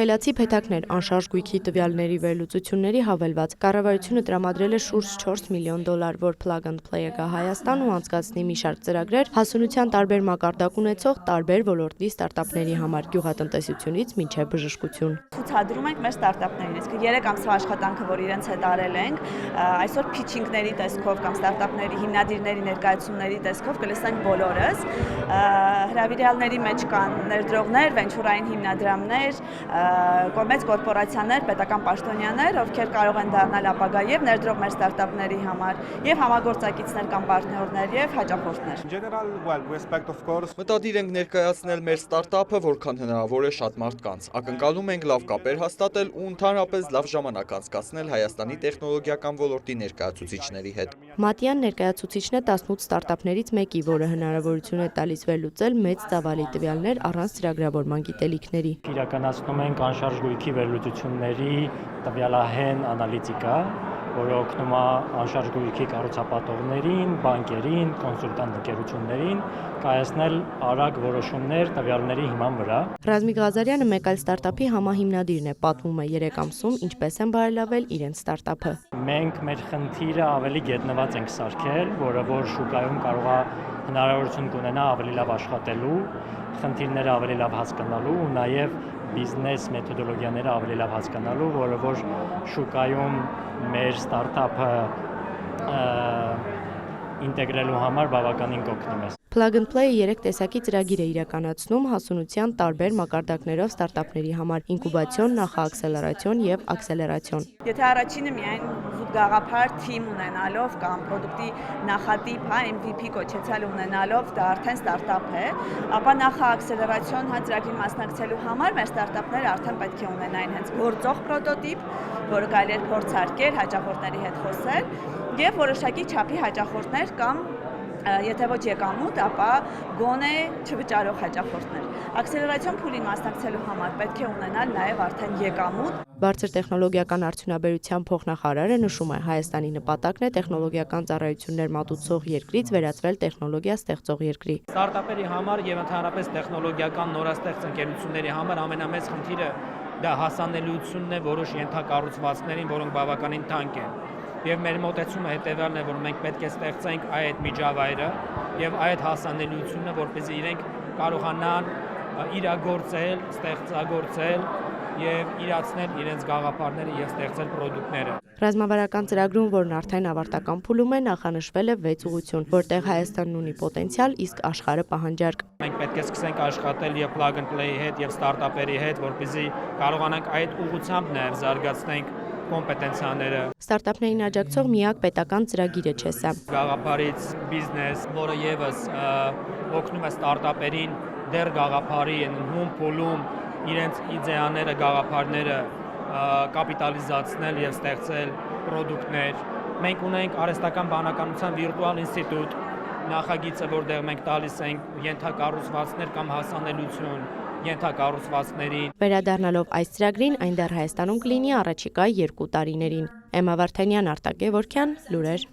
Խելացի փեթակներ անշարժ գույքի տվյալների վերլուծությունների հավելված կառավարությունը տրամադրել է շուրջ $4 միլիոն, որ Plug and Play-ը գա Հայաստան ու անցկացնի մի շարք ծրագրեր հասունության տարբեր մակարդակ ունեցող տարբեր ոլորտի ստարտափների համար՝ գյուղատնտեսությունից մինչև բժշկություն։ Ցուցադրում ենք մեր ստարտափներին, իսկ 3 ամսվա աշխատանքը, որ իրենց հետ արել ենք, այսօր փիչինգների տեսքով կամ ստարտափների հիմնադիրների ներկայացումների տեսքով կլսենք բոլորս։ Հրավիրյալների մեջ կան ներդրողներ, վենչուրային հիմնադրամներ, մեծ կորպորացիաներ, պետական պաշտոնյաներ, ովքեր կարող են դառնալ ապագայով ներդրող մեր ստարտափների համար, եւ համագործակիցներ կամ պարտներներ եւ հաճախորդներ։ Մտադիր ենք ներկայացնել մեր ստարտափը, որքան հնարավոր է շատ մարդկանց։ Ակնկալում ենք լավ կապեր հաստատել ու ընդհանրապես լավ ժամանակ անցկացնել Հայաստանի տեխնոլոգիական ոլորտի ներկայացուցիչների հետ։ Մատյան ներկայացուցիչն է 18 ստարտափներից մեկի, որը հնարավորություն է տալիս վերլուծել մեծ ծավալի տվյալներ առանց ծրագրավորման գիտելիքների։ Իրականացնում ենք անշարժ գույքի վերլուծությունների տվյալահեն անալիտիկա, որը օգնում է անշարժ գույքի կառուցապատողներին, բանկերին, կոնսուլտանտ ընկերություններին կայացնել արագ որոշումներ տվյալների հիման վրա։ Ռազմիկ Ղազարյանը մեկ այլ ստարտափի համահիմնադիրն է, պատմում է 3 ամսում ինչպես են բարելավել իրենց ստարտափը։ Մենք մեր խնդիրը ավելի գետնված ենք սարքել, որը որ շուկայում կարող է հնարավորություն կունենա ավելի լավ աշխատելու, խնդիրները ավելի լավ հասկանալու ու նաև բիզնես մեթոդոլոգիաները ավելի լավ հասկանալու, որը որ շուկայում մեր ստարտափը ինտեգրելու համար բավականին կօգնում է։ Plug and Play-ը 3 տեսակի ծրագիր է իրականացնում հասունության տարբեր մակարդակներով ստարտափների համար՝ ինկուբացիոն, նախաաքսելերացիոն եւ աքսելերացիոն։ Եթե առաջինը միայն զուտ գաղափար թիմ ունենալով կամ պրոդուկտի նախատիպ, MVP կոչեցել ունենալով դա արդեն ստարտափ է, ապա նախաաքսելերացիոն ծրագրին մասնակցելու համար մեր ստարտափները արդեն պետք է ունենային հենց գործող պրոտոտիպ, որը կարելի է փորձարկել, հաճախորդների հետ խոսել եւ որոշակի չափի հաճախորդներ կամ եթե ոչ եկամուտ, ապա գոնե չվճարող հաճախորդներ։ Աքսելերացիոն փուլին մասնակցելու համար պետք է ունենալ նաև արդեն եկամուտ։ Բարձր տեխնոլոգիական արդյունաբերության փոխնախարարը նշում է, Հայաստանի նպատակն է տեխնոլոգիական ծառայություններ մատուցող երկրից վերածվել տեխնոլոգիա ստեղծող երկրի։ Ստարտափերի համար եւ ընդհանրապես տեխնոլոգիական նորաստեղծ ընկերությունների համար ամենամեծ խնդիրը դա հասանելիությունն է որոշ ենթակառուցվածքներին, որոնք բավականին թանկ են։ Եվ մեր մոտեցումը հետևյալն է, որ մենք պետք է ստեղծենք այդ միջավայրը եւ այդ հասանելիությունը, որպեսզի իրենք կարողանան իրագործել, ստեղծագործել եւ իրացնել իրենց գաղափարները եւ ստեղծել պրոդուկտները։ Ռազմավարական ծրագրում, որն արդեն ավարտական փուլում է, նախանշվել է 6 ուղղություն, որտեղ Հայաստանն ունի պոտենցիալ, իսկ աշխարհը պահանջարկ։ Մենք պետք է սկսենք աշխատել եւ Plug and Play-ի հետ եւ ստարտափերի հետ, որպեսզի կարողանանք այդ ուղղությամբ նաեւ զարգացնենք կոմպետենցիաները։ Ստարտափներին աջակցող միակ պետական ծրագիրը չէ սա։ Գաղափարից բիզնես, որը եւս օգնում է ստարտափերին դեռ գաղափարի հում փուլում իրենց իդեաները, գաղափարները կապիտալիզացնել եւ ստեղծել պրոդուկտներ։ Մենք ունենք արհեստական բանականության վիրտուալ ինստիտուտ, նախագիծը, որտեղ մենք տալիս ենք ենթակառուցվածքներ կամ հասանելիություն ենթակառուցվածքներին։ Վերադառնալով այս ծրագրին, այն դեռ Հայաստանում կլինի առաջիկա 2 տարիներին։ Էմմա Վարդանյան, Արտակ Գևորգյան, լուրեր։